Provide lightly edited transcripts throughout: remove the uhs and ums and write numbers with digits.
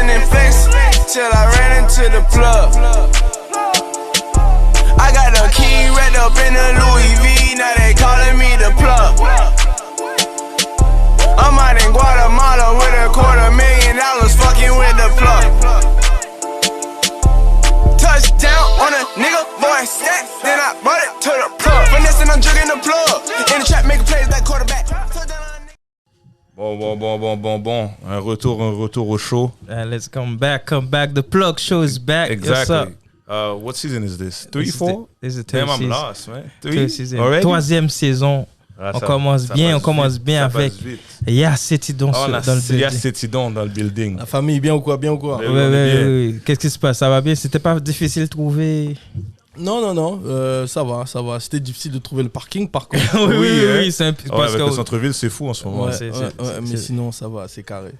flexing and flexing till I ran into the plug. I got the key wrapped up in the Louis V, now they calling me the plug. I'm out in Guatemala with $250,000 fucking with the plug. Touchdown on a nigga, boy, stat, then I brought it to the plug. Finessing, I'm jugging the plug. In the trap, making plays like quarterback. Bon. Un retour au show. Let's come back. The plug show is back. Exactly. What season is this? 3, 4? This is the Damn, third I'm season. lost, man. Troisième saison. On commence bien avec Ya Cetidon dans le building. Ya Cetidon dans le building. La famille, bien ou quoi? Oui. Qu'est-ce qui se passe? Ça va bien? C'était pas difficile de trouver? Non, ça va. C'était difficile de trouver le parking par contre. Oui, c'est un peu. Avec le centre-ville, c'est fou en ce moment. Mais sinon, ça va, c'est carré.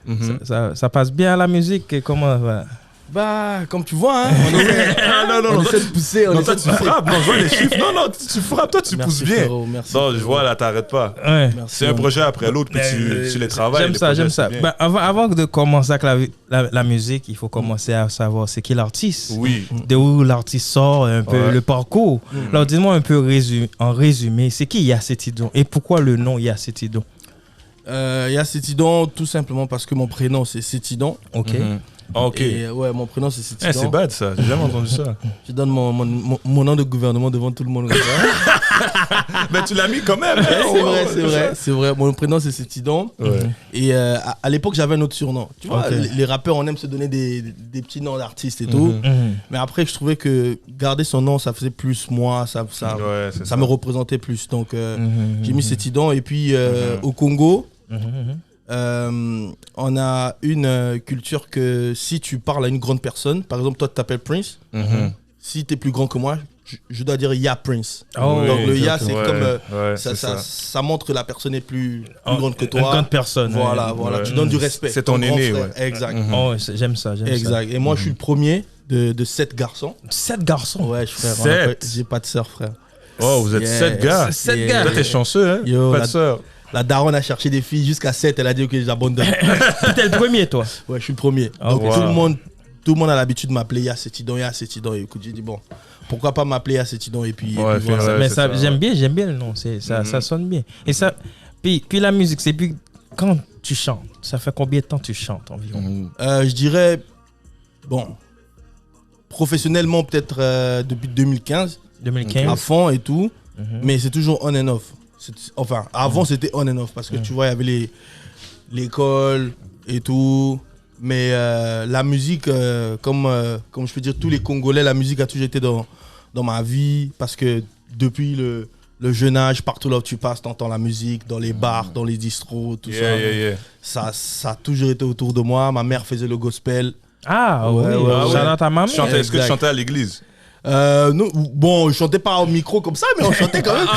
Ça passe bien à la musique? Comment va? Bah, comme tu vois, hein, on essaie de pousser. Non, toi, tu frappes. Non, je vois les chiffres. Non, tu frappes. Toi, tu pousses bien. Merci. Non, je vois, là, t'arrêtes pas. Ouais. C'est un projet après l'autre, puis tu les travailles. J'aime ça. Bah, avant de commencer avec la musique, il faut commencer à savoir c'est qui l'artiste. Oui. De où l'artiste sort, un peu le parcours. Alors, dis-moi un peu en résumé, c'est qui Ya Cetidon et pourquoi le nom Ya Cetidon? Ya Cetidon, tout simplement parce que mon prénom c'est Cetidon. Ok. Ok. Et mon prénom c'est Cetidon. C'est bad ça, j'ai jamais entendu ça. Je donne mon nom de gouvernement devant tout le monde. Mais tu l'as mis quand même. C'est vrai. Mon prénom c'est Cetidon. Et à l'époque j'avais un autre surnom. Tu vois, les rappeurs on aime se donner des petits noms d'artistes et tout. Mais après je trouvais que garder son nom ça faisait plus moi, ça me représentait plus. Donc j'ai mis Cetidon. Et puis au Congo. On a une culture que si tu parles à une grande personne, par exemple toi tu t'appelles Prince, si tu es plus grand que moi, je dois dire Ya Prince. Donc le Ya c'est comme ça montre que la personne est plus grande que toi. Une grande personne. Voilà, tu donnes du respect. C'est ton aîné. Exact. J'aime ça. Exact. Et moi je suis le premier de 7 garçons. 7 garçons? Ouais, frère. J'ai pas de sœur, frère. Oh, vous êtes 7 gars. 7 gars. Toi t'es chanceux, hein? Yo, pas de sœur. La daronne a cherché des filles jusqu'à 7, elle a dit ok j'abandonne. T'es le premier toi? Ouais, je suis le premier. Donc tout le monde a l'habitude de m'appeler Ya Cetidon. Et écoute, j'ai dit bon, pourquoi pas m'appeler Ya Cetidon et puis mais ça, j'aime bien le nom, ça sonne bien. Et ça puis la musique, c'est puis quand tu chantes, ça fait combien de temps tu chantes environ? Je dirais professionnellement peut-être depuis 2015 à fond et tout, mais c'est toujours on and off. Enfin, avant c'était on and off parce que tu vois, il y avait l'école et tout. Mais la musique, comme je peux dire, tous les Congolais, la musique a toujours été dans ma vie parce que depuis le jeune âge, partout là où tu passes, t'entends la musique, dans les bars, dans les distros, tout ça. Ça a toujours été autour de moi. Ma mère faisait le gospel. Ah oui, shout-out à ma mère. Est-ce que tu chantais à l'église? Non, bon, je chantais pas au micro comme ça, mais on chantait quand même.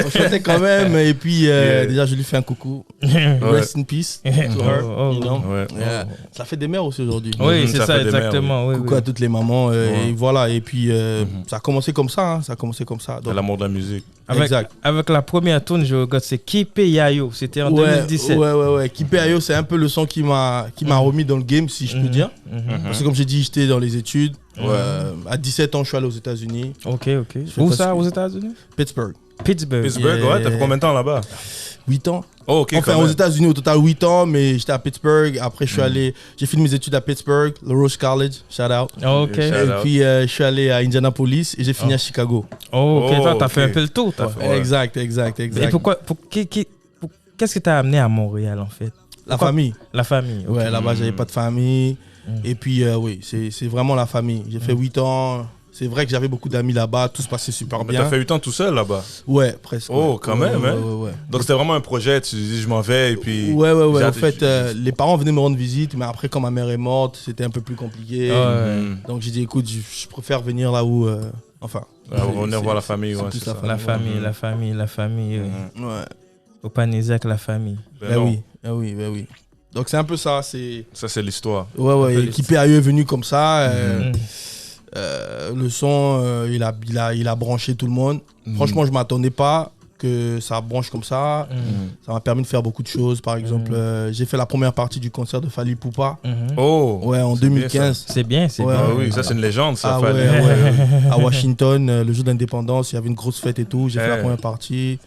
On chantait quand même. Et puis, déjà, je lui fais un coucou. Rest in peace to her. Ça fait des mères aussi aujourd'hui. Oui, c'est ça, exactement. Coucou à toutes les mamans. Et voilà. Et puis, ça a commencé comme ça. Donc, l'amour de la musique. Avec la première tune, je regarde, c'est Kipe Yayo. C'était en 2017. Ouais. Kipe Yayo, c'est un peu le son qui m'a remis dans le game, si je peux dire. Parce que comme j'ai dit, j'étais dans les études. À 17 ans, je suis allé aux États-Unis. Ok. Où ça, aux États-Unis? Pittsburgh, ouais, t'as fait combien de temps là-bas? 8 ans. Oh, ok. Enfin, aux États-Unis, au total 8 ans, mais j'étais à Pittsburgh. Après, j'ai fini mes études à Pittsburgh, le Rose College, shout out. Ok. Et puis, je suis allé à Indianapolis et j'ai fini à Chicago. Ok, toi, t'as fait un peu le tour. Exact. Et qu'est-ce que t'as amené à Montréal, en fait? La famille. Okay. Ouais, là-bas, j'avais pas de famille. Et puis, oui, c'est vraiment la famille. J'ai fait 8 ans. C'est vrai que j'avais beaucoup d'amis là-bas. Tout se passait super bien. T'as fait 8 ans tout seul là-bas? Ouais, presque. Oh, quand même, hein? Ouais. Donc, c'était vraiment un projet. Tu dis, je m'en vais et puis... Ouais. En fait, les parents venaient me rendre visite. Mais après, quand ma mère est morte, c'était un peu plus compliqué. Donc, j'ai dit, écoute, je préfère venir là où... venir voir la famille. La famille. Ouais. Au Panisac, la famille. Oui. Donc c'est un peu ça. Ça c'est l'histoire. Ouais. Kipe Yayo est venu comme ça. Le son, il a branché tout le monde. Franchement, je m'attendais pas que ça branche comme ça. Ça m'a permis de faire beaucoup de choses. Par exemple, j'ai fait la première partie du concert de Fally Ipupa. Oh. Ouais, en 2015. C'est bien, c'est Ouais, bien. Ah oui, ça c'est une légende, ça. Ah Fally. ouais. À Washington, le jour d'indépendance, il y avait une grosse fête et tout. J'ai fait la première partie.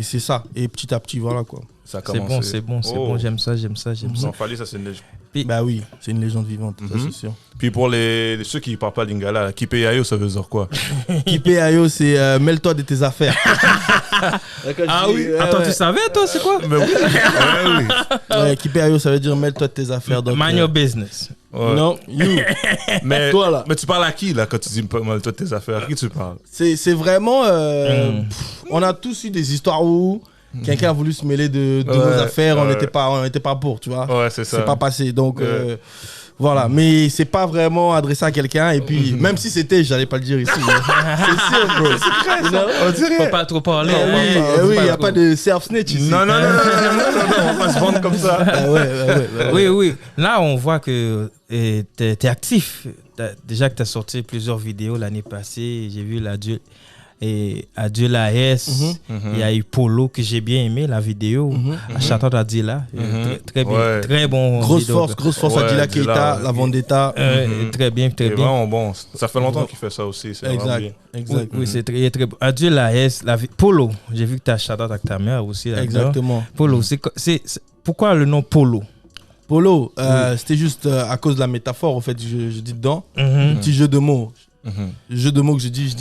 C'est ça. Et petit à petit, voilà quoi. Ça a C'est bon, commencé. c'est bon, c'est Oh. bon. J'aime ça, j'aime ça, j'aime ça. Non, Fally, ça c'est une légende. Bah oui, c'est une légende vivante, ça c'est sûr. Puis pour ceux qui ne parlent pas lingala, Kipeyayo, ça veut dire quoi? Kipeyayo, c'est mêle-toi de tes affaires. Ah oui. Attends, tu savais, toi, c'est quoi? Mais oui. Ouais, oui. Ouais, Kipeyayo, ça veut dire mêle-toi de tes affaires. Donc, Mind your business. Ouais. non, you. Mais, Toi, là. mais tu parles à qui là quand tu dis pas mal toi tes affaires? À qui tu parles? C'est vraiment. On a tous eu des histoires où quelqu'un a voulu se mêler de nos affaires, on n'était pas pour, tu vois. Ouais, c'est ça. C'est pas passé. Donc, voilà. Mais c'est pas vraiment adressé à quelqu'un. Et puis, même si c'était, j'allais pas le dire ici. C'est sûr, bro. On dirait. Faut pas trop parler. Oui, il n'y a pas de self-snitch ici. Non, on va se vendre comme ça. Ah ouais. Oui. Là, on voit que tu es actif. Déjà que tu as sorti plusieurs vidéos l'année passée. J'ai vu Adieu la S. Il y a eu Polo que j'ai bien aimé, la vidéo. À Château d'Adila. Très bien. Ouais. Très bon. Grosse vidéo. force, Ouais, Adila Adila, Keita, la Vendetta. Très bien, très C'est bien. vraiment bon. Ça fait longtemps qu'il fait ça aussi. C'est vraiment bien. Exact. Oui, c'est très, très bon. Adieu la S. Polo. J'ai vu que tu as Château avec ta mère aussi. là-dedans. Exactement. Polo. Pourquoi le nom Polo? Polo, c'était juste à cause de la métaphore, en fait, je dis dedans. Un petit jeu de mots. Jeu de mots que je dis,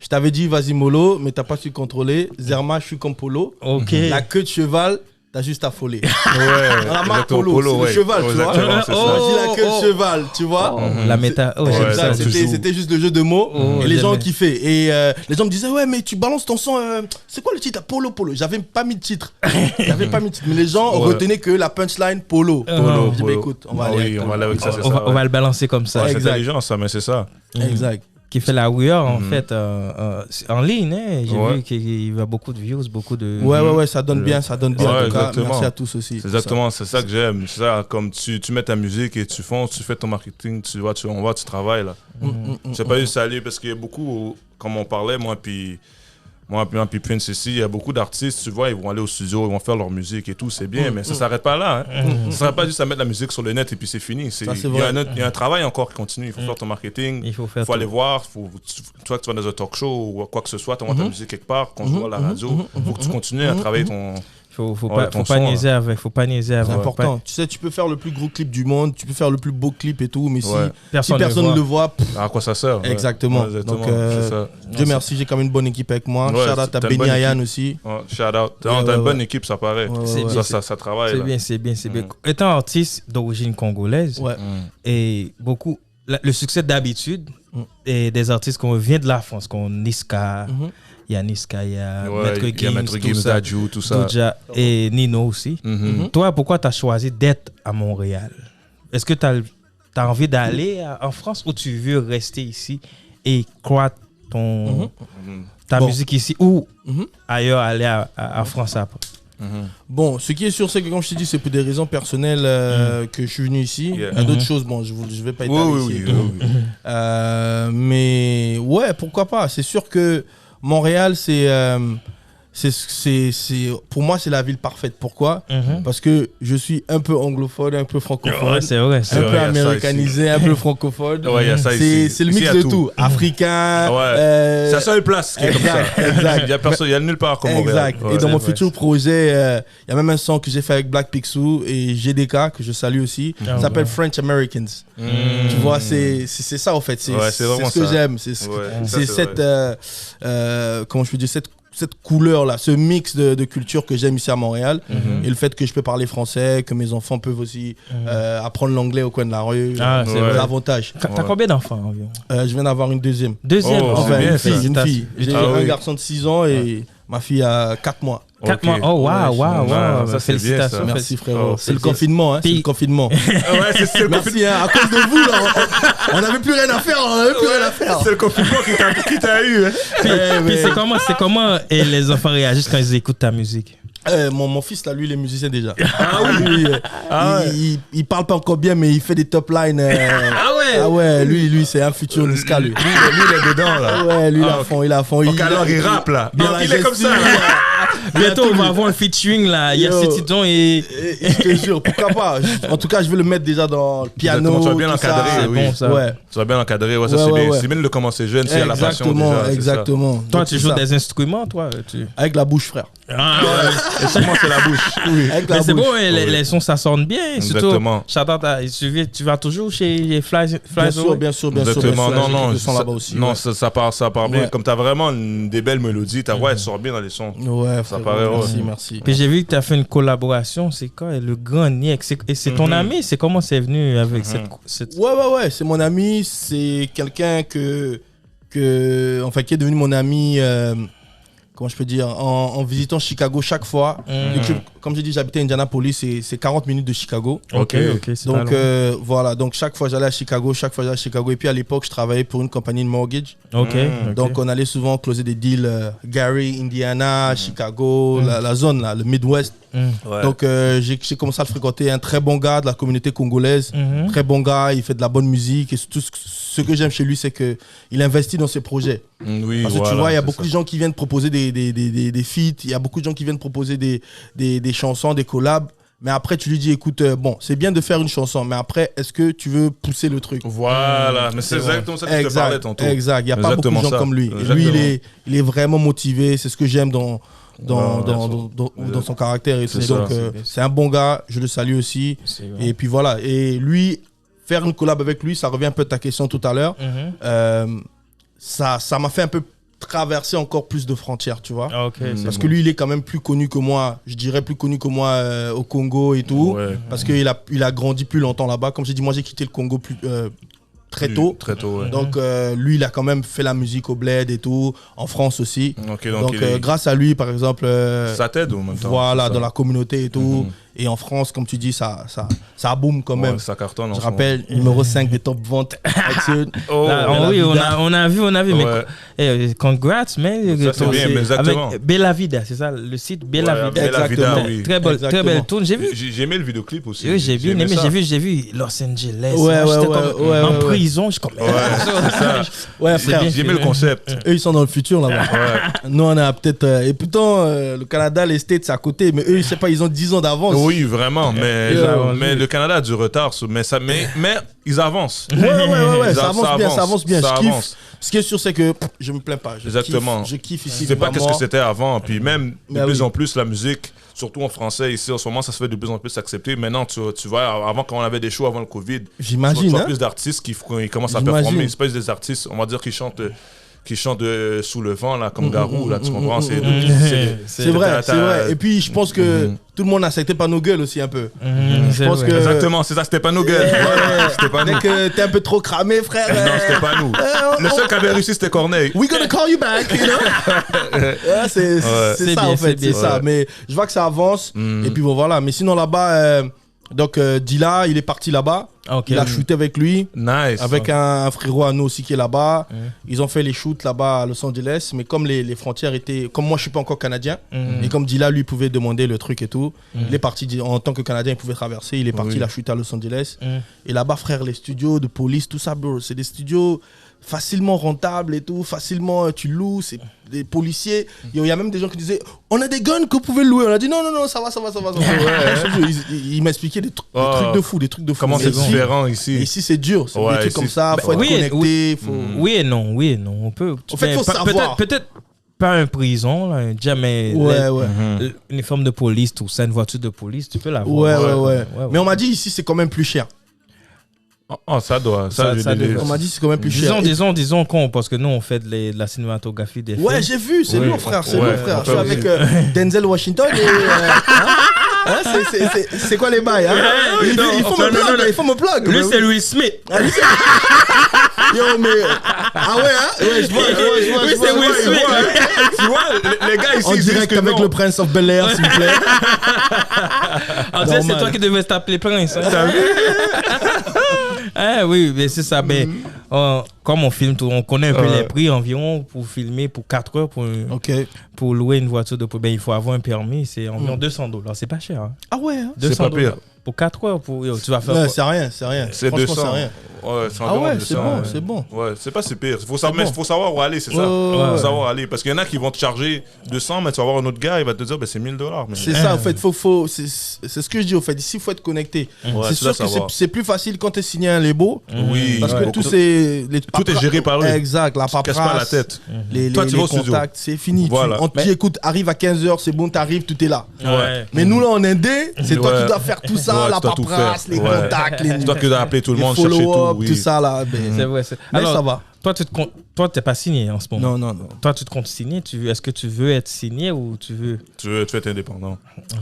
je t'avais dit vas-y mollo, mais t'as pas su contrôler. Zerma, je suis comme Polo. Ok. La queue de cheval, t'as juste affolé. Ouais. La marque exactement, Polo, c'est ouais. le cheval, tu vois. Exactement, c'est ça. Vas-y la queue de cheval, tu vois. La méta. Oh, Ouais, j'aime ça, ça. tu joues. C'était juste le jeu de mots et les j'aime gens bien. kiffaient. Et les gens me disaient ouais mais tu balances ton son, c'est quoi le titre? Polo. J'avais pas mis de titre. Mais les gens retenaient que la punchline Polo. Polo, Je dis bah écoute, on va aller. Oui, on va aller avec ça, c'est On ça. va, on va le balancer comme ça. Ouais, c'est Exact. intelligent ça, mais c'est ça. Exact. Qui fait la WeHeur en fait en ligne. Hein. J'ai Ouais. vu qu'il y a beaucoup de views, beaucoup de. Ouais, ça donne bien, en Ouais, tout cas. exactement. Merci à tous aussi. C'est exactement, c'est ça que j'aime. C'est ça, comme tu mets ta musique et tu fais ton marketing, tu travailles là. C'est pas juste aller parce qu'il y a beaucoup, comme on parlait, moi puis Prince ici, il y a beaucoup d'artistes, tu vois, ils vont aller au studio, ils vont faire leur musique et tout, c'est bien, mais ça s'arrête pas là. Ça s'arrête pas juste à mettre la musique sur le net et puis c'est fini. Il y a un travail encore qui continue. Il faut faire ton marketing, Il faut aller voir, toi que tu vas dans un talk show ou quoi que ce soit, tu envoies ta musique quelque part, quand tu vois à la radio, il faut que tu continues à travailler ton. Faut Ouais, pas ton son, niaiser avec. Faut pas niaiser avec. C'est important. Tu sais, tu peux faire le plus gros clip du monde, tu peux faire le plus beau clip et tout, mais si Personne personne ne le voit, À quoi ça sert? Ouais. exactement. Ouais, exactement, Donc, c'est ça. Dieu merci, j'ai quand même une bonne équipe avec moi. Ouais, Shout out à t'as une bonne Benny Ayan équipe. aussi. Ouais, shout out. Ouais, T'as une bonne ouais. équipe, ça paraît. Ouais, ouais. Ça travaille. là. C'est bien. Étant artiste d'origine congolaise Ouais. et beaucoup. Le succès d'habitude et des artistes qu'on vient de la France, qu'on Niska, il y a Niska, il y a Ouais, Maître il y a Gims, Maître tout Gims, ça, Dadju, tout ça. Doja et Nino aussi. Toi, pourquoi tu as choisi d'être à Montréal? Est-ce que tu as envie d'aller en France ou tu veux rester ici et croître ta musique ici ou ailleurs aller à France après? Bon, ce qui est sûr, c'est que comme je t'ai dit, c'est pour des raisons personnelles que je suis venu ici. Yeah. Il y a d'autres choses, bon, je vais pas étaler Oui, ici. oui, oui. Mais ouais, pourquoi pas. C'est sûr que Montréal, c'est pour moi, c'est la ville parfaite. Pourquoi? Parce que je suis un peu anglophone, un peu francophone, Ouais, c'est vrai. un peu vrai, il y a ça américanisé, un peu francophone. Ouais, il y a ça ici. C'est le Ici, mix il y a de tout. Africain. Ouais. C'est la seule place qui est comme ça. Exact. Il y a nulle part comme Montréal. Exact. Ouais. Et dans mon c'est vrai. futur projet, il y a même un son que j'ai fait avec Black Picsou et GDK, que je salue aussi. Ça s'appelle French Americans. Tu vois, c'est ça en fait. C'est Ouais, c'est vraiment ce que ça. j'aime. C'est Ouais, ça, c'est c'est cette, comment je peux dire, cette couleur-là, ce mix de culture que j'aime ici à Montréal. Et le fait que je peux parler français, que mes enfants peuvent aussi apprendre l'anglais au coin de la rue. Ah, c'est c'est vrai. l'avantage. T'as combien d'enfants environ? Je viens d'avoir une deuxième. Deuxième. Oh, enfin, c'est bien, une ça. fille, une fille. J'ai Ah un oui. garçon de 6 ans et ma fille a 4 mois. 4 Ok. mois. Oh, waouh, waouh. ça, c'est bien, ça. Félicitations. Merci frérot. Oh, c'est le c'est- confinement, hein, c'est le Puis- confinement. Ouais, c'est le Merci, hein, à cause de vous, là, on n'avait plus rien à faire, C'est le confinement qui t'a eu. Hein. Puis c'est comment et les enfants réagissent quand ils écoutent ta musique? Mon fils, là, lui, il est musicien déjà. Il parle pas encore bien, mais il fait des top lines. Ah ouais, lui, c'est un futur Niska, lui. Lui, il est dedans, là. Ouais, lui, il est à fond. Donc alors, il rappe, là. Bien Il est comme ça, là. Bientôt, on va avoir un featuring là. Il y a Cititon et. Je te jure, pourquoi pas. En tout cas, je veux le mettre déjà dans le piano. Tu vas bien l'encadrer, C'est oui. bon, ça. Ouais. Tu vas bien l'encadrer, ouais, ça c'est bien. C'est bien de le commencer jeune, s'il y a la passion déjà. Exactement. Toi, Donc, tu c'est joues ça. des instruments, toi Avec la bouche, frère. Ah ouais. Et sûrement, c'est la bouche. Oui, avec la Mais c'est bouche. bon, les sons ça sonne bien. Exactement. Surtout, tu vas toujours chez Fly Bien sûr. Exactement, non, Le son là-bas aussi. non, ouais. ça part bien. Ouais. Comme t'as vraiment des belles mélodies, ta voix elle sort bien dans les sons. Ouais, Ça frère, paraît, ouais. merci. Puis j'ai vu que tu as fait une collaboration, c'est quoi le grand Niek? Et c'est ton ami, c'est comment c'est venu avec cette... Ouais, c'est mon ami, c'est quelqu'un enfin, qui est devenu mon ami, comment je peux dire, en visitant Chicago chaque fois. Comme j'ai dit, j'habitais à Indianapolis, c'est 40 minutes de Chicago. Ok, c'est Donc pas long. voilà, donc chaque fois j'allais à Chicago, et puis à l'époque je travaillais pour une compagnie de mortgage. Ok. Donc on allait souvent closer des deals Gary, Indiana, Chicago, la zone là, le Midwest. Ouais. Donc j'ai commencé à le fréquenter, un très bon gars de la communauté congolaise, très bon gars, il fait de la bonne musique et tout ce que j'aime chez lui c'est que il investit dans ses projets. Oui, Parce que voilà, tu vois, il y a c'est beaucoup ça. de gens qui viennent proposer des feats, il y a beaucoup de gens qui viennent proposer des chansons, des collabs. Mais après, tu lui dis, écoute, bon, c'est bien de faire une chanson, mais après, est-ce que tu veux pousser le truc? Voilà, mais c'est exactement ça que je te parlais tantôt. Exact, il n'y a pas beaucoup de gens comme lui. Et lui, il est vraiment motivé, c'est ce que j'aime dans son caractère et tout. C'est Donc, ça. c'est un bon gars, je le salue aussi. Et puis voilà, et lui, faire une collab avec lui, ça revient un peu à ta question tout à l'heure. Ça m'a fait un peu traverser encore plus de frontières, tu vois. Ah, ok, Parce que lui, il est quand même plus connu que moi, je dirais plus connu que moi au Congo et tout. Ouais. Parce qu'il a grandi plus longtemps là-bas. Comme j'ai dit, moi j'ai quitté le Congo très tôt. Très tôt, ouais. Donc lui, il a quand même fait la musique au Bled et tout, en France aussi. Ok, Donc il est- grâce à lui, par exemple, ça t'aide en même temps. voilà, c'est ça. dans la communauté et tout. Et en France, comme tu dis, ça boom quand même. Ouais, ça cartonne en Je ce rappelle, numéro 5 des top ventes. moment. Là, oui, on a vu, Ouais. mais congrats, man. Ça, c'est bien, mais exactement. Avec Bella Vida, c'est ça, le site Bella Ouais, Vida. Bella Vida, Exactement. oui. Très belle tourne, j'ai vu. J'ai aimé le vidéoclip aussi. Oui, j'ai bien aimé aimé, ça. j'ai vu Los Angeles. Ouais, Moi, j'étais ouais, comme ouais, en ouais. prison, je suis comme. Ouais, c'est ça. Ouais, C'est frère. bien. J'ai aimé le concept. Eux, ils sont dans le futur là-bas. Nous, on a peut-être. Et pourtant, le Canada, les States, c'est à côté. Mais eux, je sais pas, ils ont 10 ans d'avance. Oui, vraiment, Yeah. mais le Canada a du retard, mais ils avancent. Ouais, Ils ça avance bien. ça Je kiffe. avance. Ce qui est sûr, c'est que je me plains pas. Exactement. Je kiffe ici. C'est pas qu'est-ce que vraiment. c'était avant. Puis même, de Ben plus oui. en plus, la musique, surtout en français, ici, en ce moment, ça se fait de plus en plus accepter. Maintenant, tu vois, avant, quand on avait des shows avant le Covid, J'imagine, tu vois hein. plus d'artistes qui commencent à J'imagine. performer. C'est pas juste des artistes, on va dire, qui chantent sous le vent, là, comme Garou, là, tu comprends? C'est vrai. Et puis, je pense que tout le monde acceptait pas nos gueules aussi un peu. Je pense que. Exactement, c'est ça, c'était pas nos gueules. C'était pas nous. Dès que t'es un peu trop cramé, frère. Non, c'était pas nous. Le seul qui avait réussi, c'était Corneille. We gonna call you back, you know? Ouais, c'est C'est ça, bien, en c'est fait, bien. c'est ça. Ouais. Mais je vois que ça avance. Et puis bon, voilà. Mais sinon, là-bas, donc Dilla, il est parti là-bas. Ok. Il a shooté avec lui. Nice. Avec un frérot à nous aussi qui est là-bas. Ils ont fait les shoots là-bas à Los Angeles. Mais comme les frontières étaient. Comme moi, je suis pas encore canadien. Et comme Dilla, lui, pouvait demander le truc et tout. Il est parti en tant que Canadien, il pouvait traverser. Il est parti, il a shooté à Los Angeles. Et là-bas, frère, les studios de police, tout ça, bro, c'est des studios facilement rentables et tout. Facilement, tu loues. C'est des policiers. Il y a même des gens qui disaient on a des guns que vous pouvez louer. On a dit non, ça va. Il m'a expliqué des trucs de fou. Comment Mais c'est ici- différent ici? Ici, c'est dur. C'est Ouais, des trucs ici, comme ça. Faut être oui, connecté. Faut... Oui et non. On peut. En fait, faut savoir. Peut-être pas un prison, là, jamais. Ouais. Uniforme de police, tout ça, une voiture de police, tu peux l'avoir. Ouais. Mais on m'a dit ici, c'est quand même plus cher. Oh, ça doit. Ça je l'ai- doit. On m'a dit c'est quand même plus cher. Disons parce que nous, on fait de la cinématographie des films. Ouais, j'ai vu, c'est Ouais. lourd, frère. C'est Ouais, lourd, frère. on Je suis peut avec Denzel Washington et. C'est quoi les bails, hein? Il faut me plug. Lui, c'est Will Smith. Yo, mais. Ah ouais, hein? Ouais, je vois. Oui, c'est Will Smith. Tu vois, les gars ici, En ils disent direct que avec non. le Prince of Bel-Air, s'il vous plaît. En fait, c'est Normal. toi qui devais t'appeler Prince. Hein? Ah oui, mais c'est ça. Mais comme on filme tout, on connaît un peu les prix environ pour filmer pour 4 heures pour louer une voiture de il faut avoir un permis, c'est environ $200. C'est pas cher. Hein. Ah ouais, hein? C'est pas pire. Pour 4 heures, tu vas faire ouais, c'est rien. C'est 200. C'est rien. Ouais, c'est bon. Ouais, c'est pas si pire. Faut savoir où aller, c'est ça. Faut savoir où aller. Parce qu'il y en a qui vont te charger 200, mais tu vas voir un autre gars, il va te dire, c'est $1000. Mais... C'est ça, en fait. C'est ce que je dis, au fait. Ici, il faut être connecté. C'est sûr que c'est plus facile quand tu es signé à un label. Oui. Parce que tout est géré par eux. Exact, la paperasse. Tu te casses pas la tête. Les contacts, c'est fini. On te dit, écoute, arrive à 15h, c'est bon, t'arrives, tout est là. Mais nous, là, en Indé, c'est toi qui dois faire tout ça, la paperasse, les contacts, les. Tu dois que appeler tout le monde, chercher tout ça, là. C'est vrai. Mais alors, ça va. Toi, t'es pas signé en ce moment. Non. Toi, tu te comptes signer. Est-ce que tu veux être signé ou tu veux être indépendant.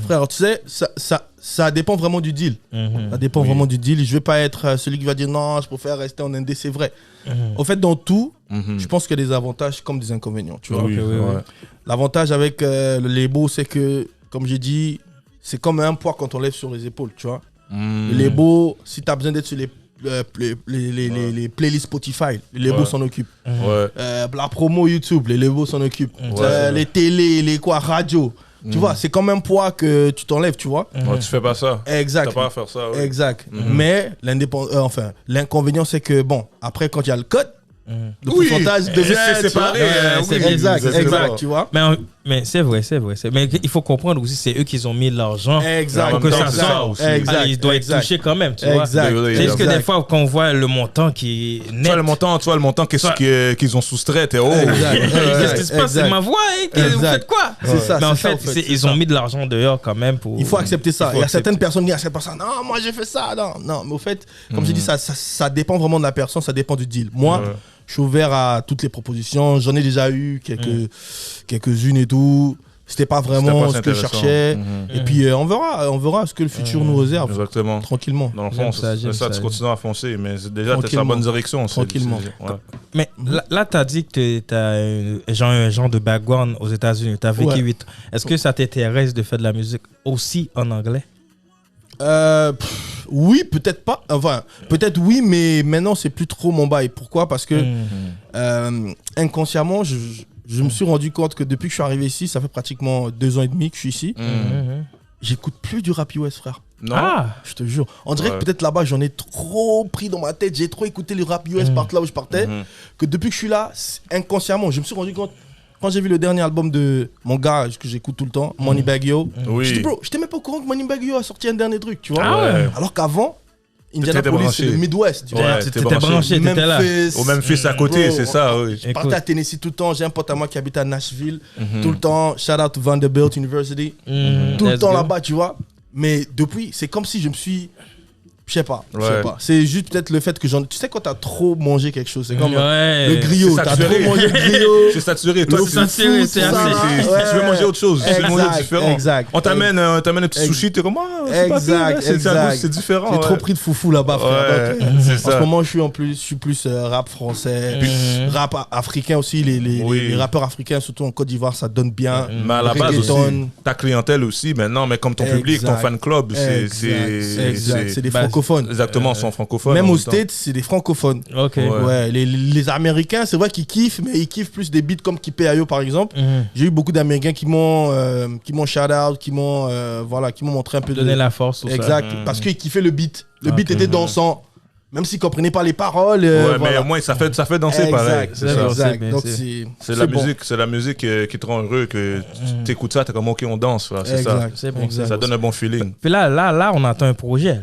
Frère, tu sais, ça dépend vraiment du deal. Ça dépend vraiment du deal. Je vais pas être celui qui va dire non, je préfère rester en indé, c'est vrai. En fait, dans tout, je pense qu'il y a des avantages comme des inconvénients. Tu vois. Oui. L'avantage avec le label, c'est que, comme j'ai dit, c'est comme un poids quand on lève sur les épaules, tu vois. Le label, si tu as besoin d'être sur les playlists Spotify, les labels s'en occupent. La promo YouTube, les labels s'en occupent. Les télés, les radio. Tu vois, c'est comme un poids que tu t'enlèves, tu vois. Tu fais pas ça. Exact. T'as pas à faire ça. Exact. Mais l'inconvénient, c'est que, bon, après, quand il y a le code, le pourcentage devient séparé. Exact, tu vois. Mais c'est vrai. Mais il faut comprendre aussi, c'est eux qui ont mis l'argent. Exact. Pour que ça sorte. Ils doivent être touchés quand même, tu vois. C'est juste que des fois, quand on voit le montant qui est net. Tu vois le montant qu'ils ont soustrait, t'es qu'est-ce qui se passe? C'est ma voix, vous faites quoi? C'est ça. Mais en fait, ils ont mis de l'argent dehors quand même pour. Il faut accepter ça. Il y a certaines personnes qui n'acceptent pas ça. Non, moi j'ai fait ça. Non, mais au fait, comme je dis, ça dépend vraiment de la personne, ça dépend du deal. Moi, je suis ouvert à toutes les propositions. J'en ai déjà eu quelques-unes et tout. C'était pas vraiment ce que je cherchais. Et puis on verra ce que le futur nous réserve. Exactement. Tranquillement. Dans le fond, c'est ça, tu continues à foncer. Mais déjà, tu es sur la bonne direction. Tranquillement. Mais là, tu as dit que tu as un genre de background aux États-Unis. Tu as vécu 8 ans. Est-ce que ça t'intéresse de faire de la musique aussi en anglais? Oui, peut-être pas. Enfin, peut-être oui, mais maintenant c'est plus trop mon bail. Pourquoi? Parce que inconsciemment, je me suis rendu compte que depuis que je suis arrivé ici, ça fait pratiquement 2 ans et demi que je suis ici. J'écoute plus du rap US, frère. Non. Je te jure. On dirait que peut-être là-bas, j'en ai trop pris dans ma tête. J'ai trop écouté le rap US partout là où je partais. Que depuis que je suis là, inconsciemment, je me suis rendu compte. Quand j'ai vu le dernier album de mon gars que j'écoute tout le temps, Moneybagg Yo, je dis bro, j'étais même pas au courant que Moneybagg Yo a sorti un dernier truc, tu vois. Alors qu'avant, Indianapolis, c'est le Midwest. Tu vois. T'étais branché, t'étais là. Au Memphis à côté, c'est ça, oui. Je partais à Tennessee tout le temps. J'ai un pote à moi qui habite à Nashville. Tout le temps, shout out to Vanderbilt University. Tout le temps là-bas, tu vois. Mais depuis, c'est comme si je me suis... Je sais pas. C'est juste peut-être le fait que tu sais quand t'as trop mangé quelque chose, c'est comme le griot. T'as trop mangé le griot. C'est saturé. Toi, c'est saturé. Tu veux manger autre chose. Tu veux manger différent. Exact. On t'amène un petit sushi, t'es comme c'est différent. J'ai trop pris de foufou là-bas, frère. C'est ça. En ce moment, je suis plus rap français, rap africain aussi. Les rappeurs africains, surtout en Côte d'Ivoire, ça donne bien. Mais à la base aussi, ta clientèle aussi, maintenant, mais comme ton public, ton fan club, c'est des francophones. Exactement, sont francophones. Même aux States, c'est des francophones. Ok. Les Américains, c'est vrai qu'ils kiffent, mais ils kiffent plus des beats comme Kipeayo par exemple. J'ai eu beaucoup d'Américains qui m'ont shout out, qui m'ont montré un peu donné la force. Exact, parce qu'ils kiffaient le beat. Le beat était dansant. Même s'ils ne comprenaient pas les paroles. Mais au moins, ça fait danser pareil. Exact. Donc, c'est la musique qui te rend heureux, que tu écoutes ça, tu es comme ok, on danse. C'est ça. Ça donne un bon feeling. Puis là, on attend un projet.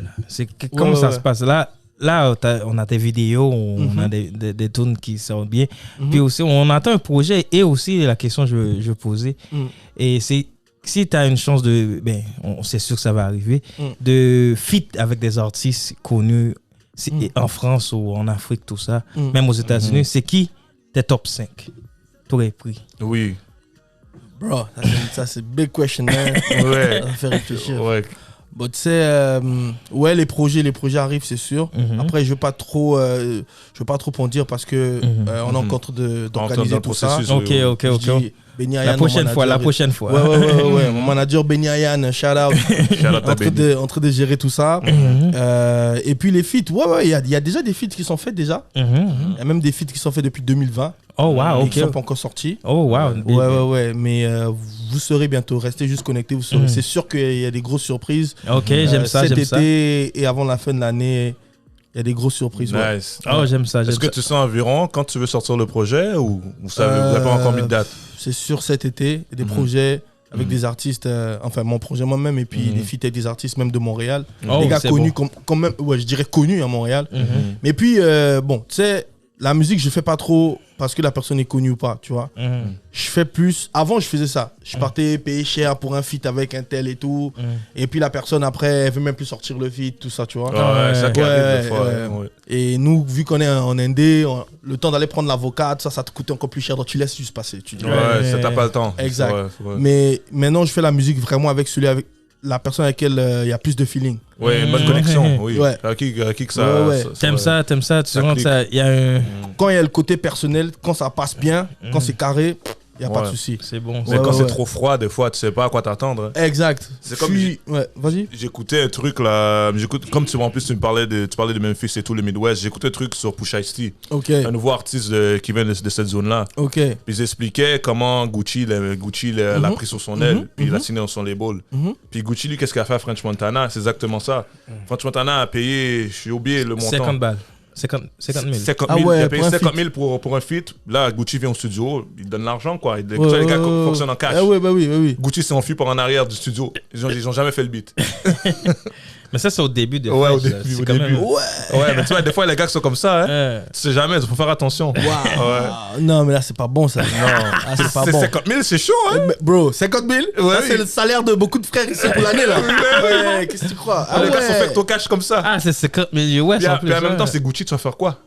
Comment ça se passe? Là, on a des vidéos, on a des tunes qui sortent bien. Puis aussi, on attend un projet. Et aussi, la question que je posais, et c'est si tu as une chance de, c'est sûr que ça va arriver, de feat avec des artistes connus en France ou en Afrique, tout ça, même aux États-Unis, c'est qui tes top 5? T'aurais pris? Oui. Bro, ça c'est big question, man. Ça fait réfléchir. Bon, tu sais, les projets arrivent, c'est sûr. Après, je veux pas trop en dire parce que on est en train d'organiser tout ça. Ok. Benny Ayan, La prochaine fois. Ouais. Mon manager Benny Ayan, shout out. en train de gérer tout ça. Et puis les feats, il y a déjà des feats qui sont faits déjà. Il y a même des feats qui sont faits depuis 2020. Oh wow, ok. Qui sont pas encore sortis. Oh wow. Ouais. Mais vous saurez bientôt. Restez juste connectés. Vous saurez. C'est sûr qu'il y a des grosses surprises. Ok, j'aime ça. Cet été et avant la fin de l'année, il y a des grosses surprises. Nice. Oh, j'aime ça. Est-ce que tu sais environ quand tu veux sortir le projet ou vous n'avez pas encore mis de date? C'est sûr cet été, des projets avec des artistes, enfin mon projet moi-même et puis des feats avec des artistes même de Montréal. Des gars connus, quand même, ouais, je dirais connus à Montréal. Mais puis, bon, tu sais, la musique, je fais pas trop parce que la personne est connue ou pas, tu vois. Je fais plus. Avant, je faisais ça. Je partais payer cher pour un feat avec un tel et tout. Et puis la personne, après, elle veut même plus sortir le feat, tout ça, tu vois. Ça qui arrive des fois. Ouais. Et nous, vu qu'on est en indé, le temps d'aller prendre l'avocat, ça te coûte encore plus cher. Donc tu laisses juste passer. Tu dis, Ça t'as pas le temps. Exact. Mais maintenant, je fais la musique vraiment avec la personne avec laquelle il y a plus de feeling. Ouais, une bonne connexion. Oui. Ouais. À qui que ça. T'aimes ça, tu sens que ça. Il y a un. Quand il y a le côté personnel, quand ça passe bien, quand c'est carré, il n'y a pas de souci. C'est bon. Mais quand c'est trop froid, des fois, tu sais pas à quoi t'attendre. Exact. C'est comme. Vas-y. J'écoutais un truc là. Comme en plus, tu parlais de Memphis et tout, le Midwest. J'écoutais un truc sur Pusha T. Ok. Un nouveau artiste qui vient de cette zone-là. Ok. Puis ils expliquaient comment Gucci l'a pris sur son aile. Puis il l'a signé dans son label. Puis Gucci, lui, qu'est-ce qu'il a fait à French Montana? C'est exactement ça. French Montana a payé, j'ai oublié le montant. 50 balles. 50 000. 50 000. Il a payé 50 000 pour un feat. Là, Gucci vient au studio, il donne l'argent, quoi. Les gars fonctionnent en cash. Bah oui. Gucci s'est enfui par en arrière du studio. Ils ont jamais fait le beat. Mais ça, c'est au début de Ouais, au French, début. Ouais, mais tu vois, des fois, les gars qui sont comme ça, hein, tu sais jamais, il faut faire attention. Non, mais là, c'est pas bon, ça. Non, c'est pas bon. 50 000, c'est chaud, hein. Bro, 50 000 ça, c'est le salaire de beaucoup de frères ici pour l'année, là. Ouais, qu'est-ce que tu crois? Les gars sont faits au cash comme ça. Ah, c'est 50 000 US en plus. Puis en même temps, c'est Gucci, tu vas faire quoi?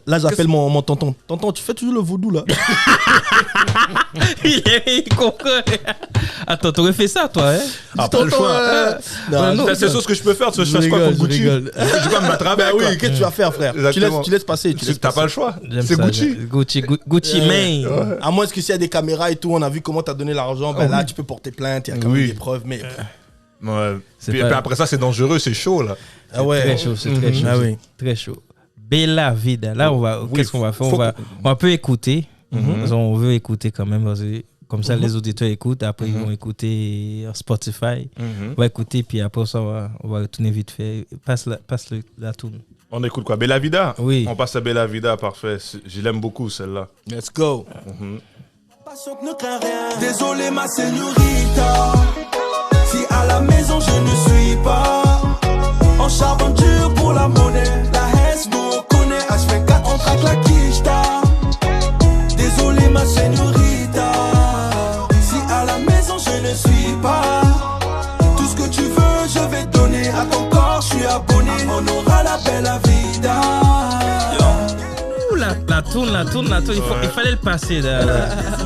Là, j'appelle mon tonton. Tonton, tu fais toujours le vaudou, là. Il comprend. Attends, t'aurais fait ça, toi, hein? Pas le choix. C'est ce que je peux faire. Tu veux que je fasse quoi pour Gucci? Je vais me mettre à oui, qu'est-ce que tu vas faire, frère? Tu laisses passer. T'as pas le choix. C'est Gucci. Gucci Mane. À moins que s'il y a des caméras et tout, on a vu comment t'as donné l'argent. Ben là, tu peux porter plainte. Il y a quand même des preuves, mais. Puis après ça, c'est dangereux, c'est chaud, là. Ah ouais. Très chaud, c'est très chaud. Ah oui. Très chaud. Bella Vida. Là, qu'est-ce qu'on va faire? On peut écouter. On veut écouter quand même. Comme ça, les auditeurs écoutent. Après, ils vont écouter Spotify. On va écouter, puis après ça, on va retourner vite fait. Passe la tourne. On écoute quoi? Bella Vida? Oui. On passe à Bella Vida, parfait. Je l'aime beaucoup, celle-là. Let's go. Désolé, ma señorita. Si à la maison, je ne suis pas. On charbonne dur pour la monnaie. La Hesse nous connaît. H24, on traque la quicheta. Désolé, ma señorita. Si à la maison, je ne suis pas. Tout ce que tu veux, je vais donner. À ton corps, je suis abonné. On aura la belle vida. La tourne. Il fallait le passer.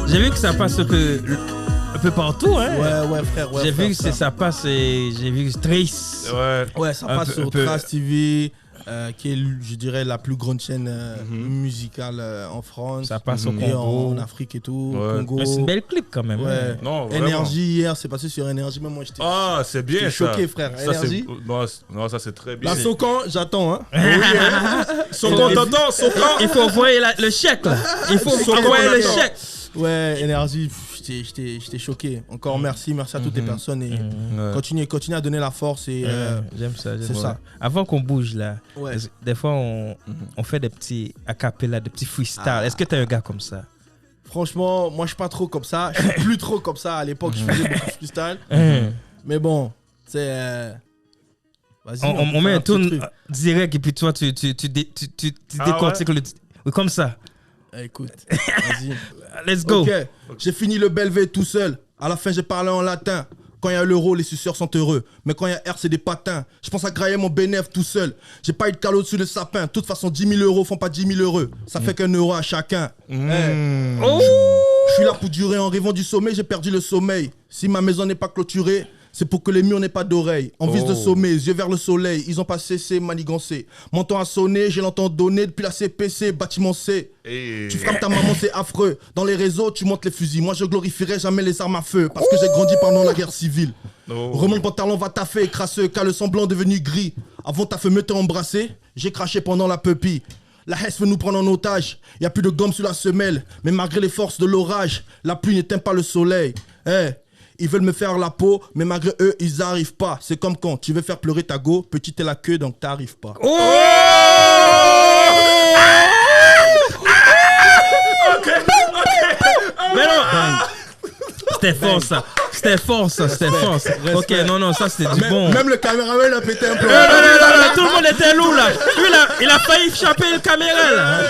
J'ai vu que ça passe un peu partout, hein. Ouais, frère. J'ai vu que ça passe, j'ai vu Trace. Ouais, ça passe sur Trace TV, qui est, je dirais, la plus grande chaîne musicale en France. Ça passe au Congo. En Afrique et tout, au Congo. Mais c'est une belle clip quand même. Ouais. Non, Énergie, hier, c'est passé sur Énergie. Même moi, j'étais c'est bien, ça. choqué, frère. Énergie. Non, ça, c'est très bien. La Socan, j'attends, hein. Socan, t'entends? Socan. Il faut envoyer le chèque, là. Il faut envoyer le chèque. Ouais, Énergie, j'étais choqué. Encore merci à toutes les personnes et continuez à donner la force et j'aime ça. C'est ça. Avant qu'on bouge là, des fois on fait des petits acapella, des petits freestyle. Est-ce que t'es un gars comme ça? Franchement, moi je suis pas trop comme ça. Je suis plus trop comme ça. À l'époque, je faisais beaucoup de freestyle. Mais bon, c'est vas-y. On met un tourne direct et puis toi tu décortiques le. Oui, comme ça. Écoute, vas-y. Let's go. Ok, j'ai fini le Belvé tout seul. À la fin, j'ai parlé en latin. Quand il y a l'euro, les suceurs sont heureux. Mais quand il y a R, c'est des patins. Je pense à grailler mon bénéf tout seul. J'ai pas eu de calot dessus le sapin. De toute façon, 10 000 euros font pas 10 000 heureux. Ça fait qu'1 euro à chacun. Je suis là pour durer. En rêvant du sommeil, j'ai perdu le sommeil. Si ma maison n'est pas clôturée, C'est pour que les murs n'aient pas d'oreilles. En vise de sommet, yeux vers le soleil. Ils ont pas cessé, manigancé. Mon temps a sonné, j'ai l'entend donner depuis la CPC, bâtiment C. Hey. Tu frappes ta maman, c'est affreux. Dans les réseaux, tu montes les fusils. Moi, je glorifierai jamais les armes à feu. Parce que j'ai grandi pendant la guerre civile. Remonte pantalon, va taffer, crasseux, car le semblant devenu gris. Avant ta femme te embrasser, j'ai craché pendant la pupille. La Hesse veut nous prendre en otage. Y a plus de gomme sur la semelle. Mais malgré les forces de l'orage, la pluie n'éteint pas le soleil. Ils veulent me faire la peau, mais malgré eux, ils arrivent pas. C'est comme quand tu veux faire pleurer ta go, petite est la queue, donc t'arrives pas. Mais non. C'était fort ça. Ok, non, ça c'était du bon. Même le caméraman a pété un peu. Non, tout le monde était lourd là. Lui, il a failli échapper le caméra là.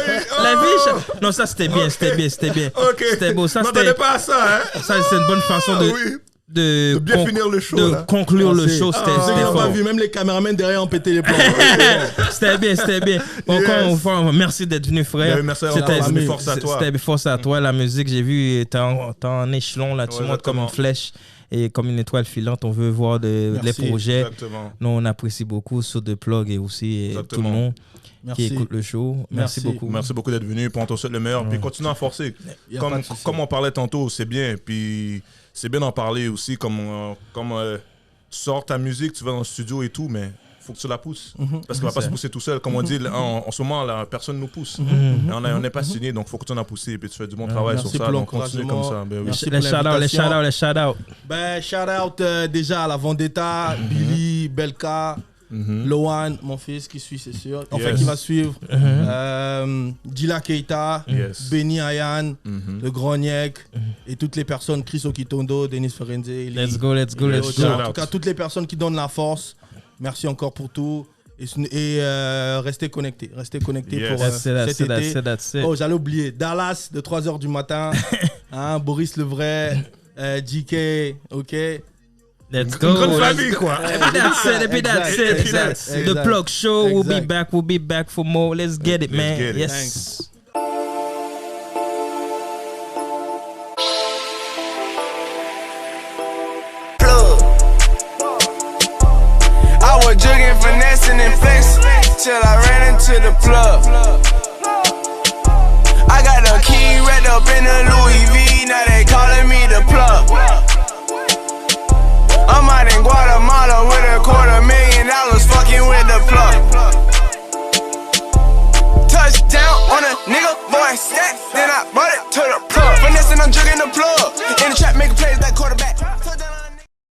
La vie. Non, ça c'était bien. Ok. C'était beau. Ça, m'attendais pas à ça, hein. Ça, c'est une bonne façon de bien finir le show. De conclure le show. C'était fort. Pas vu, même les caméramans derrière ont pété les plombs. C'était bien. Encore merci d'être venu, frère. Merci force à toi. C'était force à toi. La musique, j'ai vu, t'es en échelon là, tu montes comme une flèche. Et comme une étoile filante, on veut voir les projets. Exactement. Nous, on apprécie beaucoup sur The Plug et aussi tout le monde qui écoute le show. Merci beaucoup. Merci beaucoup d'être venu. Puis on te souhaite le meilleur. Puis continue à forcer. Comme on parlait tantôt, c'est bien. Puis c'est bien d'en parler aussi. Comme sors ta musique, tu vas dans le studio et tout, mais faut que tu la pousses. Parce qu'on va pas se pousser tout seul. Comme on dit, en ce moment, là, personne nous pousse. On n'est pas signé, donc faut que tu en poussé et puis tu fais du bon travail sur ça. Donc continue comme ça. Ben, oui. Les shout-out. Ben, shout-out déjà à la Vendetta, Billy, Belka, Lohan, mon fils qui suit, c'est sûr. Enfin, qui va suivre. Dila Keita, Benny Ayan, le Grognac et toutes les personnes, Chris Okitondo, Denis Ferenze. Let's go. En tout cas, toutes les personnes qui donnent la force. Merci encore pour tout. Et restez connectés. Pour cet été. Oh, j'allais oublier. Dallas, de 3h du matin. Boris Levray, JK, ok. Let's go. Une grande famille, quoi. That's it. The Plug Show. We'll be back for more. Let's get it, man. Yes. Thanks. Jugging, finessing, and flexing till I ran into the plug. I got the key wrapped up in the